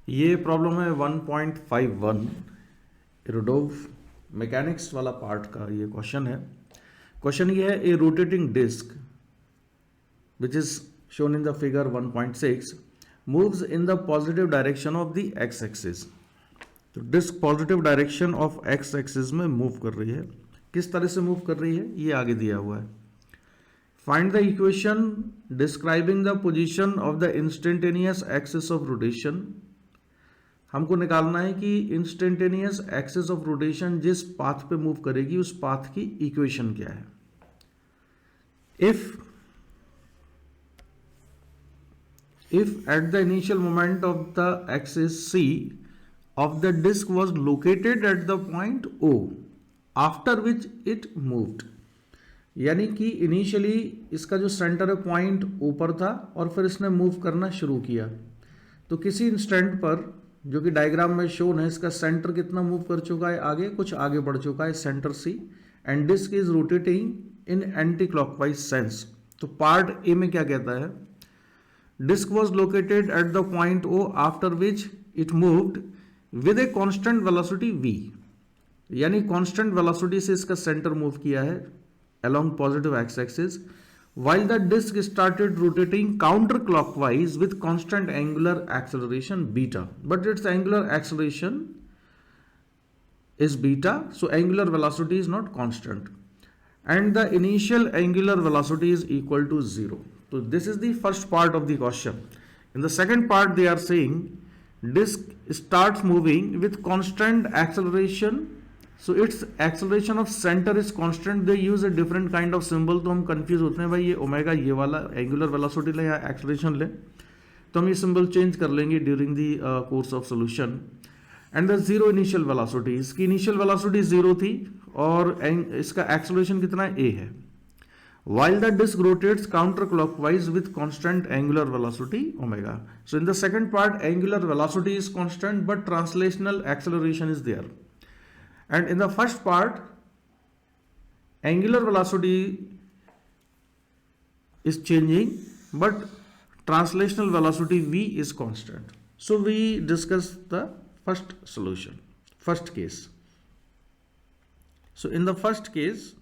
ये प्रॉब्लम है 1.51 Irodov mechanics वाला पार्ट का ये क्वेश्चन है। क्वेश्चन ये है, a rotating disc which is shown in the figure 1.6 moves in the positive direction of the x axis. तो disc positive direction of x axis में मूव कर रही है। किस तरह से मूव कर रही है ये आगे दिया हुआ है। Find the equation describing the position of the instantaneous axis of rotation. हमको निकालना है कि इंस्टेंटेनियस एक्सिस ऑफ रोटेशन जिस पाथ पे मूव करेगी उस पाथ की इक्वेशन क्या है। if at the initial moment of the axis C of the disk was located at the point O after which it moved, यानी कि इनिशियली इसका जो सेंटर है पॉइंट ऊपर था और फिर इसने मूव करना शुरू किया, तो किसी इंस्टेंट पर जो कि डायग्राम में शोन है इसका सेंटर कितना मूव कर चुका है, आगे कुछ आगे बढ़ चुका है centre C, and disc is rotating in anti clockwise sense. तो पार्ट ए में क्या कहता है, disc was located at the point O after which it moved with a constant velocity v, यानी कॉन्स्टेंट वेलोसिटी से इसका सेंटर मूव किया है along positive x axis while the disk started rotating counterclockwise with constant angular acceleration beta, but its angular acceleration is beta, so angular velocity is not constant and the initial angular velocity is equal to 0. So this is the first part of the question. In the second part they are saying disk starts moving with constant acceleration, so its acceleration of center is constant. They use a different kind of symbol, तो हम confuse होते हैं भाई ये omega ये वाला angular velocity ले या एक्सेलरेशन ले, तो हम ये सिंबल चेंज कर लेंगे during the course of solution. And the zero initial velocity, इसकी इनिशियल वेलोसिटी जीरो थी और इसका एक्सेलरेशन कितना ए है। while the disk rotates counterclockwise with constant angular velocity omega. So in the second part angular velocity is constant but translational acceleration is there. And in the first part angular velocity is changing but translational velocity v is constant. So we discuss the first solution, first case. So in the first case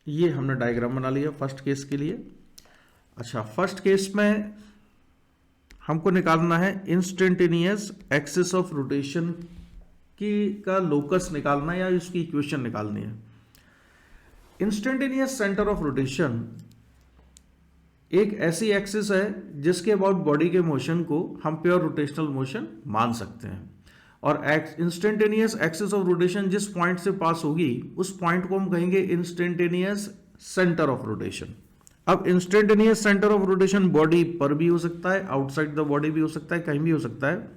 ये हमने diagram बना लिया first case के लिए। अच्छा, first case में हमको निकालना है इंस्टेंटेनियस एक्सिस ऑफ रोटेशन की का लोकस निकालना है या उसकी इक्वेशन निकालनी है। इंस्टेंटेनियस सेंटर ऑफ रोटेशन एक ऐसी एक्सिस है जिसके अबाउट बॉडी के मोशन को हम प्योर रोटेशनल मोशन मान सकते हैं, और इंस्टेंटेनियस एक्सिस ऑफ रोटेशन जिस पॉइंट से पास होगी उस पॉइंट को हम कहेंगे इंस्टेंटेनियस सेंटर ऑफ रोटेशन। अब instantaneous centre of rotation body पर भी हो सकता है, आउटसाइड द बॉडी भी हो सकता है, कहीं भी हो सकता है,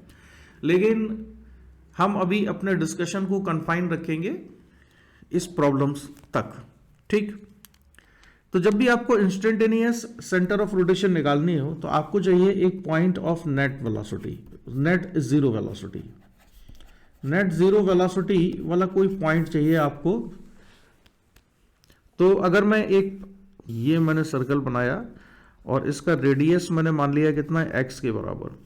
लेकिन हम अभी अपने डिस्कशन को कन्फाइन रखेंगे इस प्रॉब्लम्स तक। ठीक, तो जब भी आपको इंस्टेंटेनियस सेंटर ऑफ रोटेशन निकालनी हो तो आपको चाहिए एक point of net velocity, net zero velocity, net zero velocity वाला कोई पॉइंट चाहिए आपको। तो अगर मैं एक ये मैंने सर्कल बनाया और इसका रेडियस मैंने मान लिया कितना है x के बराबर,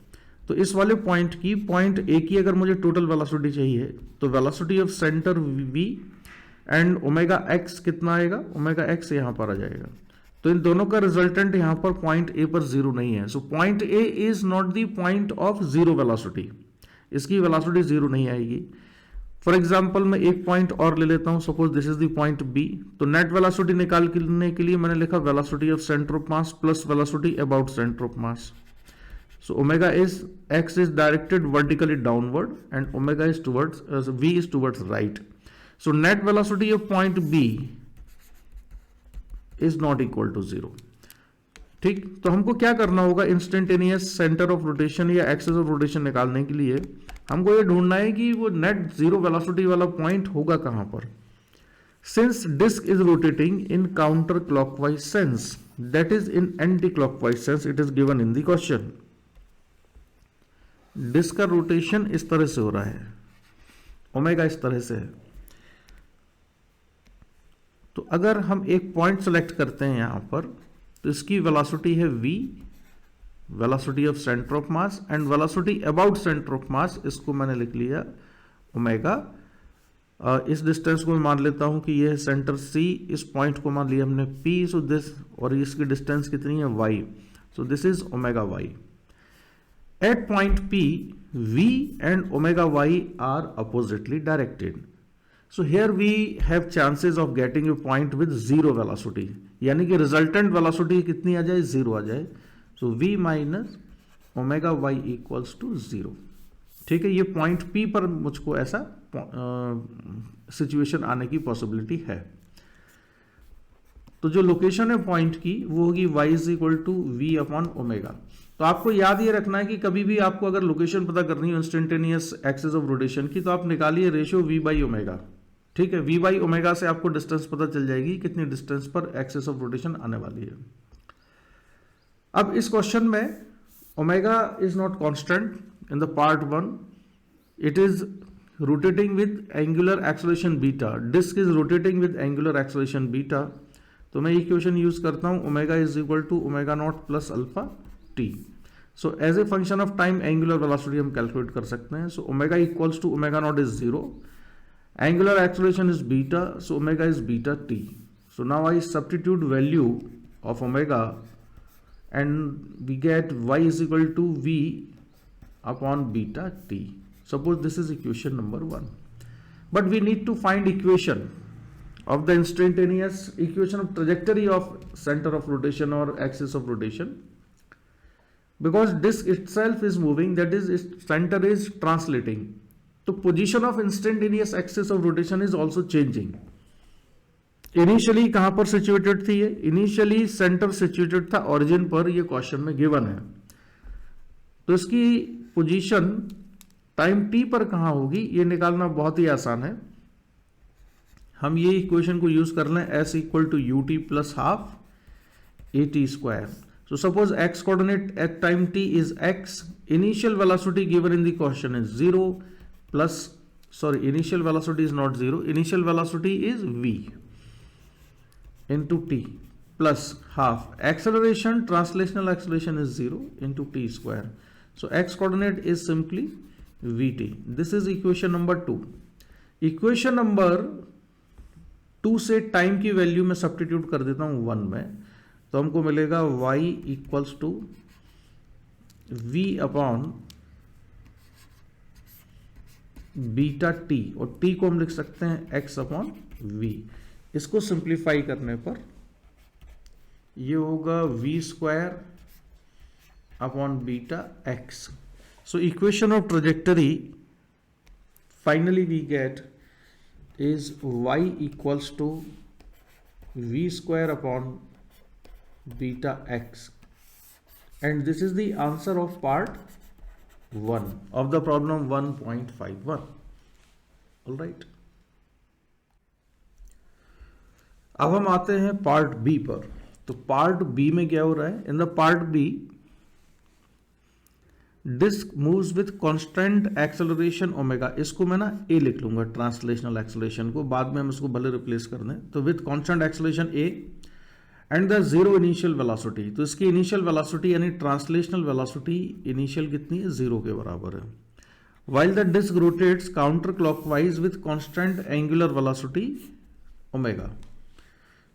तो इस वाले पॉइंट की पॉइंट ए की अगर मुझे टोटल वेलोसिटी चाहिए तो velocity of centre v and omega x कितना आएगा, ओमेगा x यहां पर आ जाएगा। तो इन दोनों का रिजल्टेंट यहां पर पॉइंट ए पर जीरो नहीं है, so point A is not the point of zero velocity, इसकी वेलोसिटी जीरो नहीं आएगी। फॉर एग्जांपल मैं एक पॉइंट और ले लेता हूं, suppose this is the point B. तो नेट वेलोसिटी निकालने के लिए मैंने लिखा velocity of centre of mass plus velocity about centre of mass. So omega is X is directed vertically downward and omega is towards V is towards right. So net velocity of point B is not equal to zero. ठीक, तो हमको क्या करना होगा, instantaneous centre of rotation या axis of rotation निकालने के लिए हमको ये ढूंढना है कि वो नेट जीरो वेलोसिटी वाला पॉइंट होगा कहां पर। Since disc is rotating in counter clockwise sense, that is in anti clockwise sense, it is given in the question. Disc का रोटेशन इस तरह से हो रहा है, ओमेगा इस तरह से है। तो अगर हम एक पॉइंट सेलेक्ट करते हैं यहां पर तो इसकी वेलोसिटी है v velocity of centre of mass and velocity about centre of मास, इसको मैंने लिख लिया ओमेगा। इस डिस्टेंस को मैं मान लेता हूं कि यह सेंटर C, इस पॉइंट को मान लिया हमने P, सो दिस, और इसकी डिस्टेंस कितनी है y, so this is omega y। At point P v and omega y are oppositely directed, so here we have chances of getting a point with zero velocity, यानी कि resultant velocity कितनी आ जाए, zero आ जाए। So v minus omega y equals to zero. ठीक है, ये point P पर मुझको ऐसा सिचुएशन आने की पॉसिबिलिटी है। तो जो लोकेशन है पॉइंट की वो होगी y is equal to V upon omega. तो आपको याद ये रखना है कि कभी भी आपको अगर लोकेशन पता करनी हो इंस्टेंटेनियस एक्सिस ऑफ रोटेशन की, तो आप निकालिए रेशियो v बाई ओमेगा। ठीक है, v बाई ओमेगा से आपको डिस्टेंस पता चल जाएगी कितनी डिस्टेंस पर एक्सिस ऑफ रोटेशन आने वाली है। अब इस क्वेश्चन में omega is not constant in the part 1, it is rotating with angular acceleration beta, disc is rotating with angular acceleration beta. तो मैं इक्वेशन यूज करता हूं omega is equal to omega naught plus alpha T. So as a function of time angular velocity हम calculate कर सकते हैं। So omega equals to omega naught is zero, angular acceleration is beta, so omega is beta T. So now I substitute value of omega and we get y is equal to v upon beta t. Suppose this is equation number 1, but we need to find equation of the instantaneous equation of trajectory of center of rotation or axis of rotation, because disk itself is moving, that is its center is translating, so position of instantaneous axis of rotation is also changing. Initially कहां पर situated थी ये, initially centre situated था origin पर, ये question में given है। तो इसकी पोजीशन टाइम t पर कहां होगी ये निकालना बहुत ही आसान है। हम ये इक्वेशन को यूज कर लें s equal to u t plus half a t square. So suppose x coordinate at time t is x, initial velocity given in the question is zero plus, sorry initial velocity is not zero, initial velocity is v into t plus half acceleration, translational acceleration is 0 into t square. So x coordinate is simply vt. This is equation number 2. Equation number 2 से time की value में substitute कर देता हूं 1 में, तो हमको मिलेगा y equals to v upon beta t, और t को हम लिख सकते हैं x अपॉन v। इसको सिंप्लीफाई करने पर ये होगा v square upon beta x। So equation of trajectory finally we get is y equals to v square upon beta x, and this is the answer of part 1 of the problem 1.51। Alright, अब हम आते हैं part B पर। तो part B में क्या हो रहा है, in the part B disc moves with constant acceleration omega, इसको मैं ना ए लिख लूंगा, ट्रांसलेशनल एक्सेलरेशन को, बाद में हम इसको भले रिप्लेस कर दें। तो with constant acceleration a and the zero initial velocity, तो इसकी इनिशियल वेलोसिटी यानी ट्रांसलेशनल वेलोसिटी इनिशियल कितनी है, जीरो के बराबर है। While the disc rotates counter clockwise with constant angular velocity omega.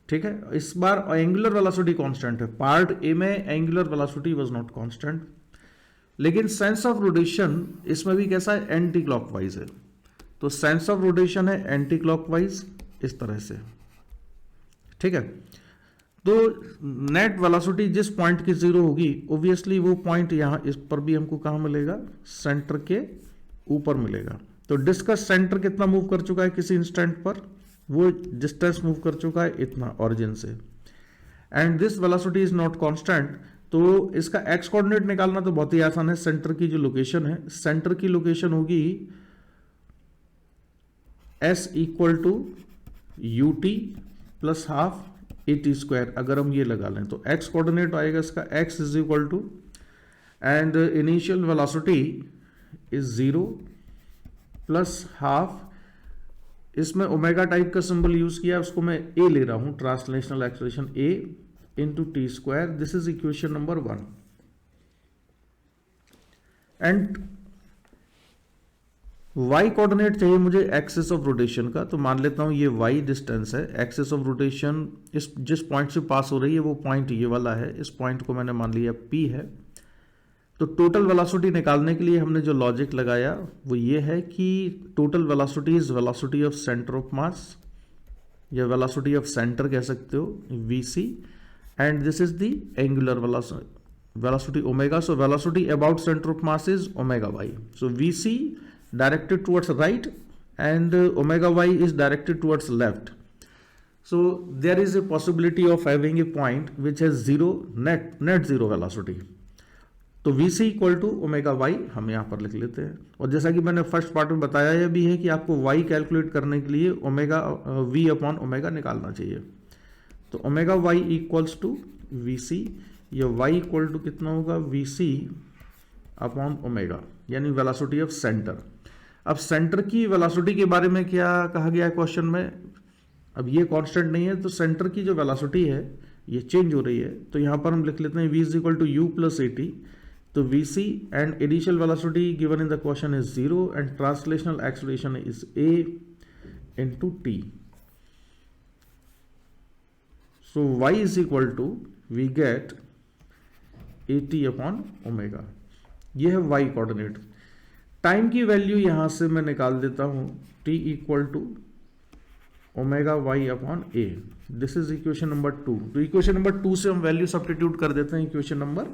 ठीक है, इस बार एंगुलर वेलोसिटी कांस्टेंट है, पार्ट ए में angular velocity was not constant, लेकिन सेंस ऑफ रोटेशन इसमें भी कैसा है, एंटी क्लॉकवाइज है। तो सेंस ऑफ रोटेशन है एंटी क्लॉकवाइज इस तरह से। ठीक है, तो नेट वेलोसिटी जिस पॉइंट की जीरो होगी ऑब्वियसली वो पॉइंट यहां इस पर भी हमको कहां मिलेगा, सेंटर के ऊपर मिलेगा। तो डिस्क का सेंटर कितना मूव कर चुका है किसी इंस्टेंट पर, वो डिस्टेंस मूव कर चुका है इतना ओरिजिन से, and this velocity is not constant. तो इसका एक्स कोऑर्डिनेट निकालना तो बहुत ही आसान है। सेंटर की जो लोकेशन है, सेंटर की लोकेशन होगी s equal to u t plus half a t square. अगर हम ये लगा लें तो एक्स कोऑर्डिनेट आएगा इसका x is equal to, and initial velocity is zero plus half, इसमें ओमेगा टाइप का सिंबल यूज किया, उसको मैं ए ले रहा हूं, translational acceleration a into t square. This is equation number 1। And y coordinate चाहिए मुझे एक्सिस ऑफ रोटेशन का, तो मान लेता हूं ये y डिस्टेंस है, एक्सिस ऑफ रोटेशन इस जिस पॉइंट से पास हो रही है वो पॉइंट ये वाला है, इस पॉइंट को मैंने मान लिया p है। तो टोटल वेलोसिटी निकालने के लिए हमने जो लॉजिक लगाया वो ये है कि total velocity is velocity of centre of मास, या वेलोसिटी ऑफ सेंटर कह सकते हो, vc, and this is the angular velocity omega. So velocity about centre of mass is omega y। So vc directed towards right and omega y is directed towards left. So there is a possibility of having a point which has zero net zero velocity. तो vc equal to omega y हम यहाँ पर लिख लेते हैं। और जैसा कि मैंने फर्स्ट पार्ट में बताया यह भी है कि आपको y कैलकुलेट करने के लिए ओमेगा v अपॉन ओमेगा निकालना चाहिए। तो omega y equals to vc, या y इक्वल टू कितना होगा, vc अपॉन ओमेगा, यानी वेलोसिटी ऑफ सेंटर। अब सेंटर की वेलोसिटी के बारे में क्या कहा गया है क्वेश्चन में, अब ये कांस्टेंट नहीं है, तो सेंटर की जो वेलोसिटी है ये चेंज हो रही है। तो यहाँ पर हम लिख लेते हैं v is equal to u plus a t. तो vc and initial velocity given in the question is 0 and translational acceleration is a into t. So y is equal to we get a t upon omega, ये है y coordinate. Time की value यहां से मैं निकाल देता हूं, t equal to omega y upon a. This is equation number 2। तो इक्वेशन नंबर 2 से हम वैल्यू सब्स्टिट्यूट कर देते हैं इक्वेशन नंबर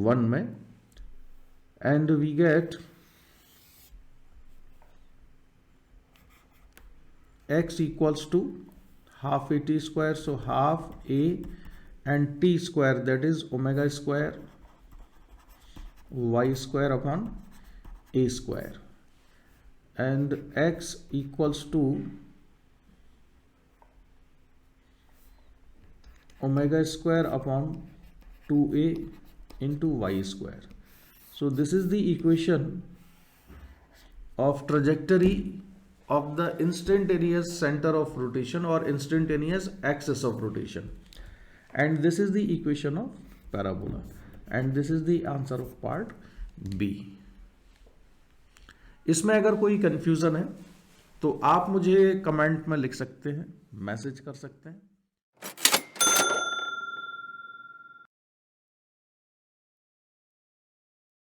1 में, and we get x equals to half a t square, so half a and t square that is omega square y square upon a square, and x equals to omega square upon 2a into y square. So this is the equation of trajectory of the instantaneous center of rotation or instantaneous axis of rotation, and this is the equation of parabola, and this is the answer of part B. इसमें अगर कोई confusion है तो आप मुझे comment में लिख सकते हैं, मैसेज कर सकते हैं।